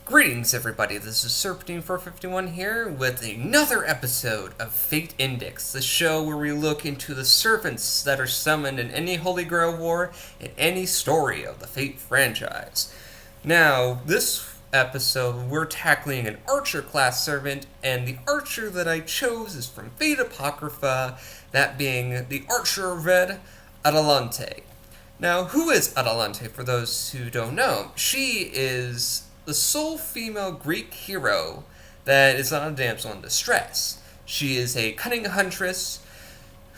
Greetings, everybody. This is Serpentine451 here with another episode of Fate Index, the show where we look into the serpents that are summoned in any Holy Grail war in any story of the Fate franchise. Now, this episode, we're tackling an Archer class servant, and the Archer that I chose is from Fate Apocrypha, that being the Archer of Red, Atalante. Now, who is Atalante, for those who don't know? She is the sole female Greek hero that is not a damsel in distress. She is a cunning huntress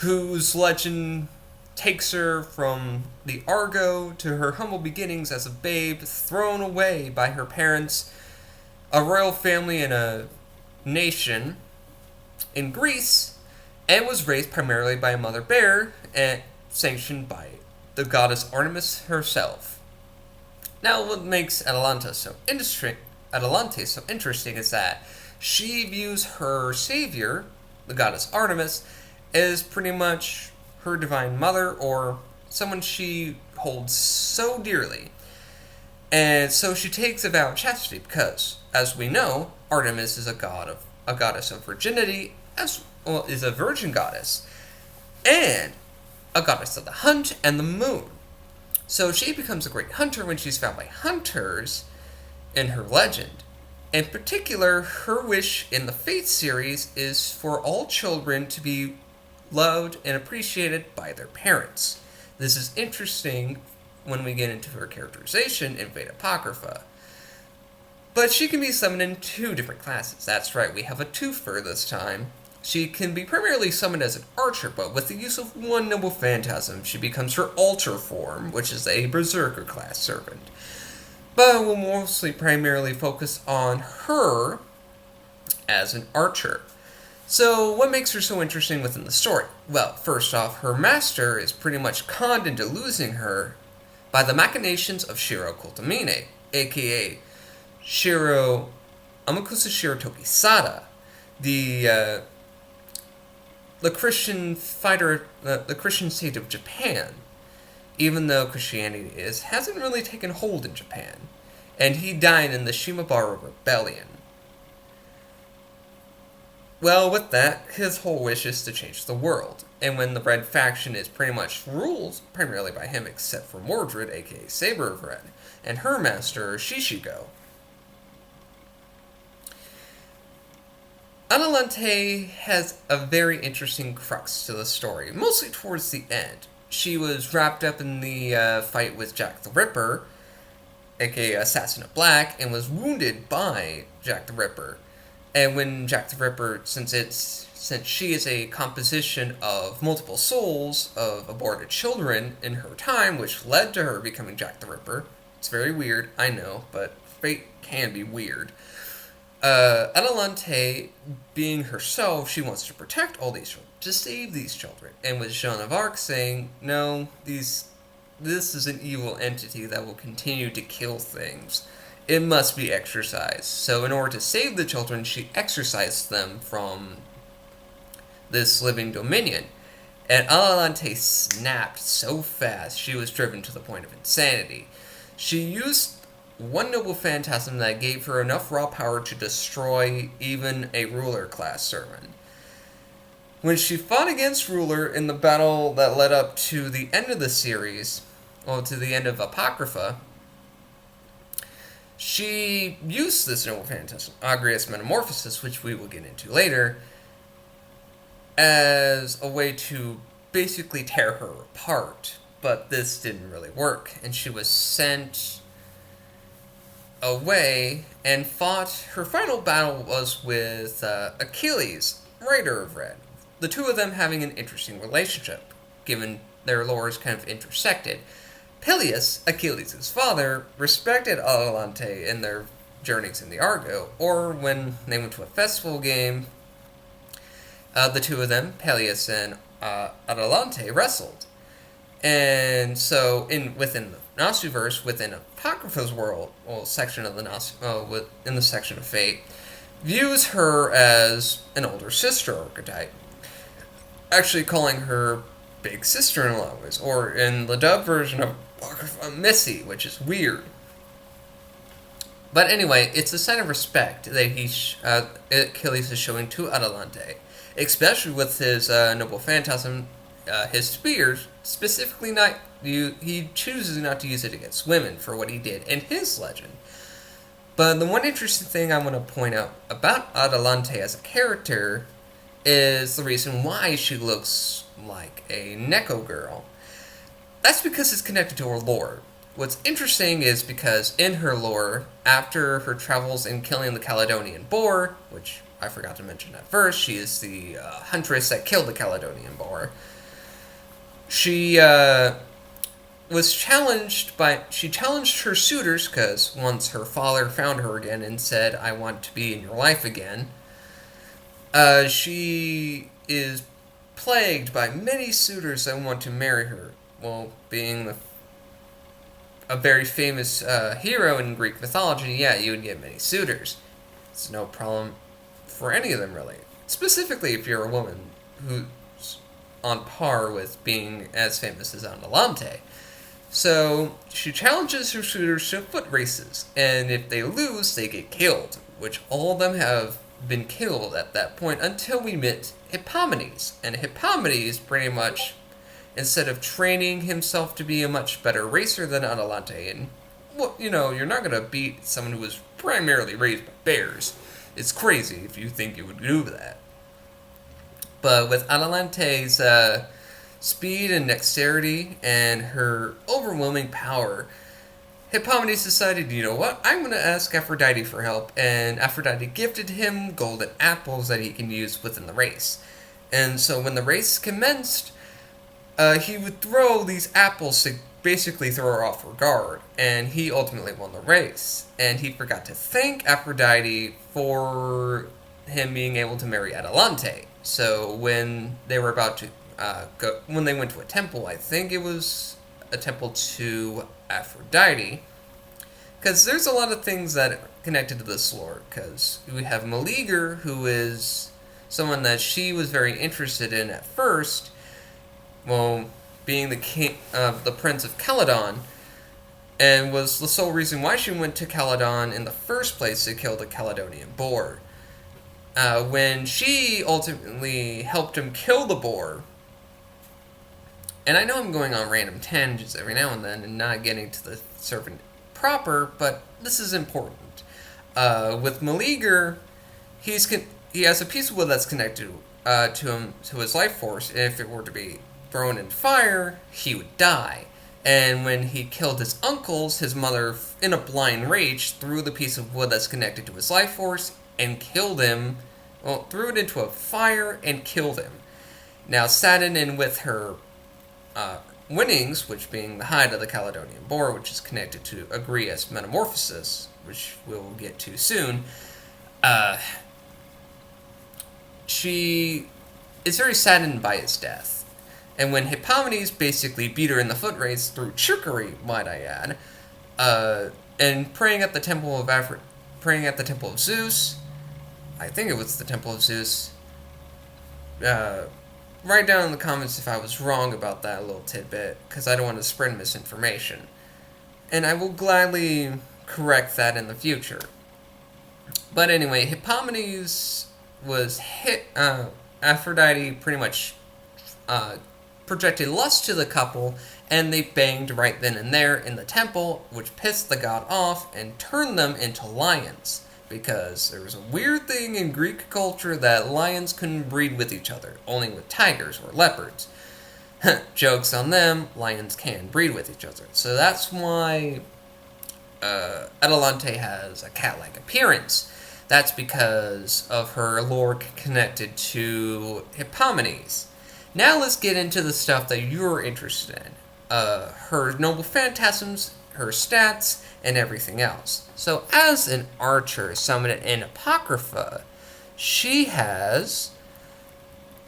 whose legend takes her from the Argo to her humble beginnings as a babe, thrown away by her parents, a royal family in a nation in Greece, and was raised primarily by a mother bear and sanctioned by the goddess Artemis herself. Now, what makes Atalante so interesting is that she views her savior, the goddess Artemis, as pretty much her divine mother or someone she holds so dearly. And so she takes a vow of chastity because, as we know, Artemis is a goddess of virginity, as well is a virgin goddess, and a goddess of the hunt and the moon. So she becomes a great hunter when she's found by hunters in her legend. In particular, her wish in the Fate series is for all children to be loved and appreciated by their parents. This is interesting when we get into her characterization in Fate Apocrypha. But she can be summoned in two different classes. That's right, we have a twofer this time. She can be primarily summoned as an archer, but with the use of one noble phantasm, she becomes her alter form, which is a berserker class servant. But we'll mostly primarily focus on her as an archer. So, what makes her so interesting within the story? Well, first off, her master is pretty much conned into losing her by the machinations of Shiro Kotomine, aka Shiro Amakusa Shiro Tokisada, the Christian fighter, the Christian state of Japan, even though Christianity hasn't really taken hold in Japan, and he died in the Shimabara Rebellion. Well, with that, his whole wish is to change the world, and when the Red faction is pretty much ruled primarily by him except for Mordred, aka Saber of Red, and her master, Shishigo. Atalante has a very interesting crux to the story, mostly towards the end. She was wrapped up in the fight with Jack the Ripper, aka Assassin of Black, and was wounded by Jack the Ripper. And when Jack the Ripper, since she is a composition of multiple souls of aborted children in her time, which led to her becoming Jack the Ripper. It's very weird, I know, but fate can be weird. Atalante, being herself, she wants to protect all these children, to save these children, and with Joan of Arc saying, no, this is an evil entity that will continue to kill things. It must be exorcised. So in order to save the children, she exorcised them from this living dominion. And Atalante snapped so fast, she was driven to the point of insanity. She used one noble phantasm that gave her enough raw power to destroy even a ruler class servant. When she fought against Ruler in the battle that led up to the end of the series, well, to the end of Apocrypha, she used this noble phantasm, Agrias Metamorphosis, which we will get into later, as a way to basically tear her apart. But this didn't really work, and she was sent away and fought. Her final battle was with Achilles, Rider of Red. The two of them having an interesting relationship, given their lores kind of intersected. Peleus, Achilles' father, respected Atalante in their journeys in the Argo, or when they went to a festival game, the two of them, Peleus and Atalante, wrestled. And so, within the Nasuverse, within Apocrypha's world, section of the in the section of Fate, views her as an older sister archetype, actually calling her big sister-in-law, or in the dub version of Apocrypha, Missy, which is weird. But anyway, it's a sign of respect that Achilles is showing to Atalante, especially with his noble phantasm, his spears. Specifically, he chooses not to use it against women for what he did in his legend. But the one interesting thing I want to point out about Atalante as a character is the reason why she looks like a Neko girl. That's because it's connected to her lore. What's interesting is because in her lore, after her travels in killing the Caledonian boar, which I forgot to mention at first, she is the huntress that killed the Caledonian boar. She she challenged her suitors because once her father found her again and said, "I want to be in your life again," she is plagued by many suitors that want to marry her. Well, being a very famous hero in Greek mythology, yeah, you would get many suitors. It's no problem for any of them, really. Specifically, if you're a woman who's on par with being as famous as Atalante. So, she challenges her suitors to foot races, and if they lose, they get killed, which all of them have been killed at that point until we meet Hippomenes. And Hippomenes pretty much, instead of training himself to be a much better racer than Atalante, and, well, you're not going to beat someone who was primarily raised by bears. It's crazy if you think you would do that. But with Atalante's speed and dexterity and her overwhelming power, Hippomenes decided, you know what, I'm going to ask Aphrodite for help, and Aphrodite gifted him golden apples that he can use within the race. And so when the race commenced, he would throw these apples to basically throw her off her guard, and he ultimately won the race. And he forgot to thank Aphrodite for him being able to marry Atalante. So when they were about to when they went to a temple, I think it was a temple to Aphrodite, because there's a lot of things that are connected to this lore, because we have Meleager, who is someone that she was very interested in at first, well, being the king, the prince of Caledon, and was the sole reason why she went to Caledon in the first place to kill the Caledonian boar. When she ultimately helped him kill the boar, and I know I'm going on random tangents every now and then and not getting to the serpent proper, but this is important. With Meleager, he has a piece of wood that's connected to his life force, and if it were to be thrown in fire, he would die. And when he killed his uncles, his mother, in a blind rage, threw the piece of wood that's connected to his life force and killed him. Well, threw it into a fire and killed him. Now, saddened and with her winnings, which being the hide of the Caledonian boar, which is connected to Agrias metamorphosis, which we'll get to soon, she is very saddened by his death. And when Hippomenes basically beat her in the foot race through trickery, might I add, and praying at the temple of Zeus, I think it was the temple of Zeus. Write down in the comments if I was wrong about that little tidbit, because I don't want to spread misinformation. And I will gladly correct that in the future. But anyway, Hippomenes was hit. Aphrodite pretty much projected lust to the couple, and they banged right then and there in the temple, which pissed the god off and turned them into lions. Because there was a weird thing in Greek culture that lions couldn't breed with each other, only with tigers or leopards. Jokes on them, lions can breed with each other. So that's why Atalante has a cat-like appearance. That's because of her lore connected to Hippomenes. Now let's get into the stuff that you're interested in. Her noble phantasms, her stats, and everything else. So as an archer summoned in Apocrypha, she has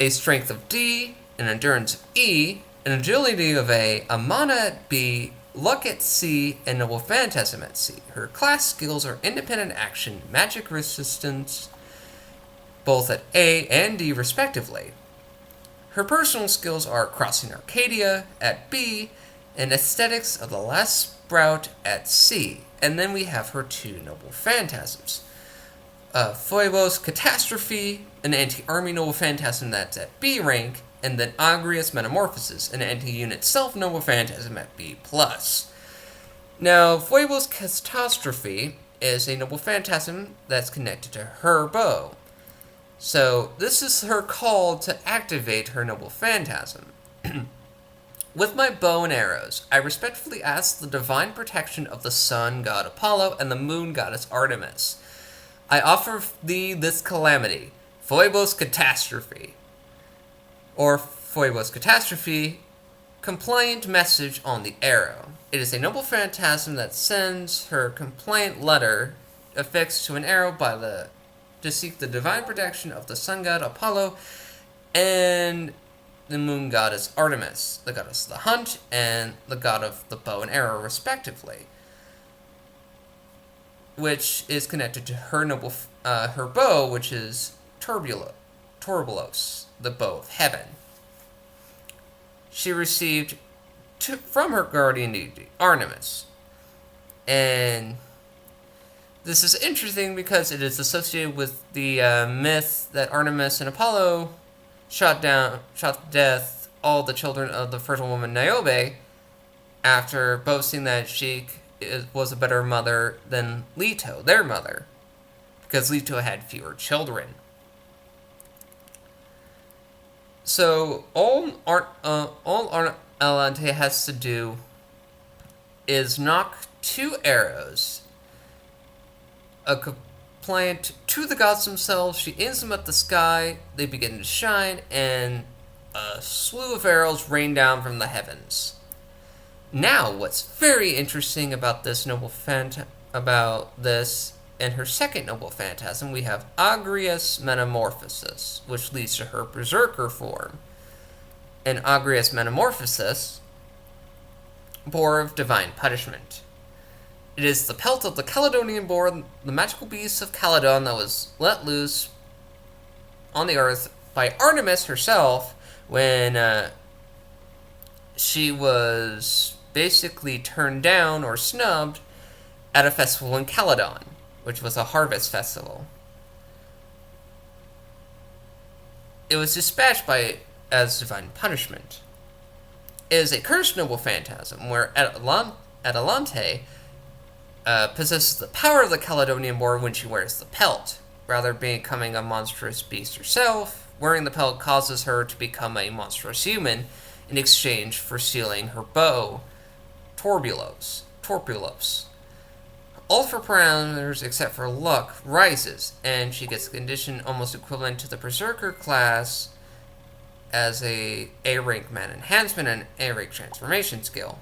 a strength of D, an endurance of E, an agility of A mana at B, luck at C, and noble phantasm at C. Her class skills are independent action, magic resistance, both at A and D respectively. Her personal skills are crossing Arcadia at B, and aesthetics of the last sprout at C. And then we have her two noble phantasms. Phoebos Catastrophe, an anti-army noble phantasm that's at B rank, and then Agrius Metamorphosis, an anti-unit self-noble phantasm at B+. Now, Phoebos Catastrophe is a noble phantasm that's connected to her bow. So, this is her call to activate her noble phantasm. With my bow and arrows, I respectfully ask the divine protection of the sun god Apollo and the moon goddess Artemis. I offer thee this calamity, Phoebos Catastrophe. Or Phoebos Catastrophe, compliant message on the arrow. It is a noble phantasm that sends her compliant letter affixed to an arrow to seek the divine protection of the sun god Apollo and the moon goddess Artemis, the goddess of the hunt and the god of the bow and arrow, respectively, which is connected to her her bow, which is Turbulos, the bow of heaven. She received from her guardian deity, Artemis, and this is interesting because it is associated with the myth that Artemis and Apollo shot to death all the children of the fertile woman Niobe after boasting that she was a better mother than Leto, their mother, because Leto had fewer children. So all Atalante has to do is knock two arrows, a compliant to the gods themselves. She aims them at the sky, they begin to shine, and a slew of arrows rain down from the heavens. Now, what's very interesting about this and her second noble phantasm, we have Agrius Metamorphosis, which leads to her berserker form. And Agrius Metamorphosis, boar of divine punishment. It is the pelt of the Caledonian boar, the magical beast of Caledon that was let loose on the earth by Artemis herself when she was basically turned down or snubbed at a festival in Caledon, which was a harvest festival. It was dispatched as divine punishment. It is a cursed noble phantasm where Atalante possesses the power of the Caledonian boar when she wears the pelt. Rather becoming a monstrous beast herself, wearing the pelt causes her to become a monstrous human in exchange for stealing her bow, Torpulos. All of her parameters except for luck rises, and she gets a condition almost equivalent to the Berserker class as a A-rank man enhancement and A-rank transformation skill.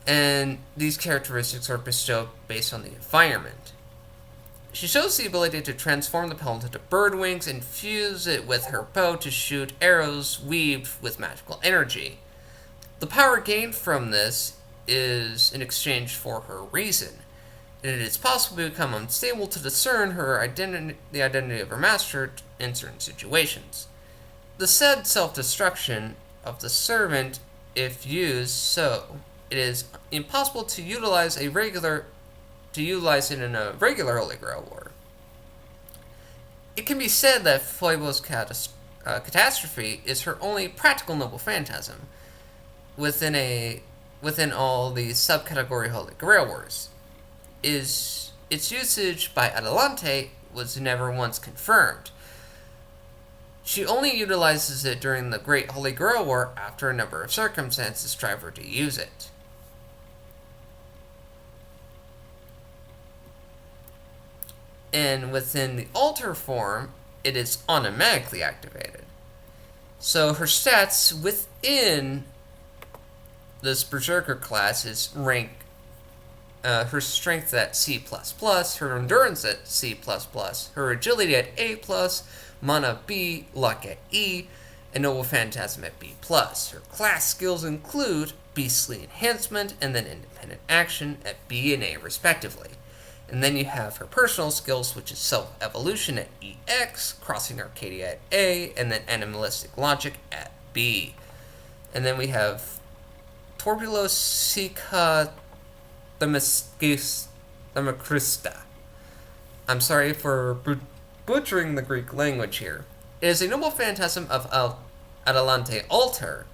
And these characteristics are bestowed based on the environment. She shows the ability to transform the pelt into bird wings and fuse it with her bow to shoot arrows weaved with magical energy. The power gained from this is in exchange for her reason, and it is possible to become unstable to discern the identity of her master in certain situations. The said self-destruction of the servant, if used so, it is impossible to utilize it in a regular Holy Grail war. It can be said that Phoebos Catastrophe is her only practical noble phantasm within all the subcategory Holy Grail wars. Its usage by Atalante was never once confirmed. She only utilizes it during the Great Holy Grail War after a number of circumstances drive her to use it. And within the altar form, it is automatically activated. So her stats within this Berserker class is her strength at C++, her endurance at C++, her agility at A+, mana B, luck at E, and noble phantasm at B+. Her class skills include beastly enhancement and then independent action at B and A respectively. And then you have her personal skills, which is self-evolution at EX, crossing Arcadia at A, and then animalistic logic at B. And then we have Torpulos Themistoclista. I'm sorry for butchering the Greek language here. It is a noble phantasm of Atalante altar,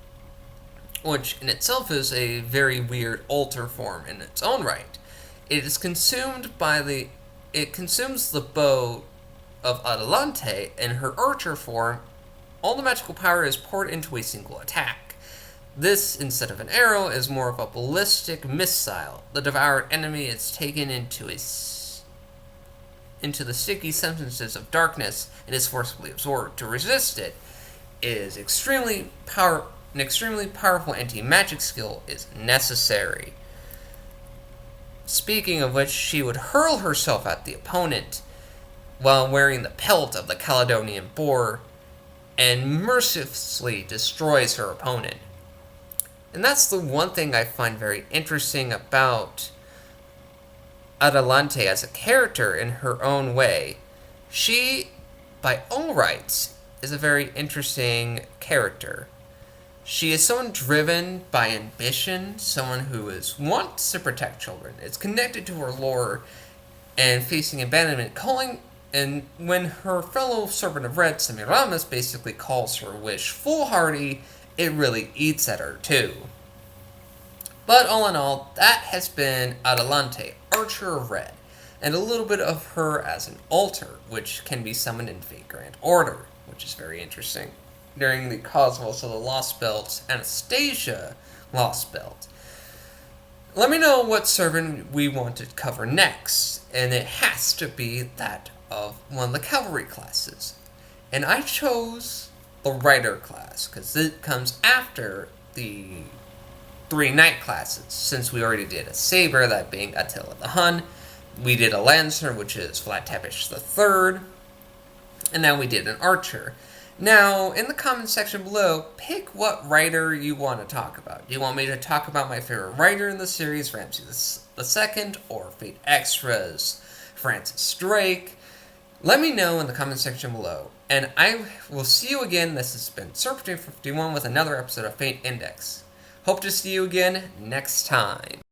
which in itself is a very weird altar form in its own right. It is consumed by it consumes the bow of Atalante, and her archer form, all the magical power is poured into a single attack. This, instead of an arrow, is more of a ballistic missile. The devoured enemy is taken into the sticky substances of darkness and is forcibly absorbed. To resist it is an extremely powerful anti-magic skill is necessary. Speaking of which, she would hurl herself at the opponent while wearing the pelt of the Caledonian boar and mercilessly destroys her opponent. And that's the one thing I find very interesting about Atalante as a character in her own way. She, by all rights, is a very interesting character. She is someone driven by ambition, someone who wants to protect children. It's connected to her lore and facing abandonment, and when her fellow Serpent of Red, Semiramis, basically calls her wish foolhardy, it really eats at her too. But all in all, that has been Atalante, Archer of Red, and a little bit of her as an altar, which can be summoned in Fate Grand Order, which is very interesting. During the Cosmos of the Lost Belt, Anastasia Lost Belt. Let me know what servant we want to cover next, and it has to be that of one of the cavalry classes. And I chose the Rider class, because it comes after the 3 knight classes, since we already did a saber, that being Attila the Hun. We did a lancer, which is Vlad Tepes III, and now we did an archer. Now, in the comment section below, pick what writer you want to talk about. Do you want me to talk about my favorite writer in the series, Ramses II, or Fate Extras, Francis Drake? Let me know in the comment section below, and I will see you again. This has been Serpentine51 with another episode of Fate Index. Hope to see you again next time.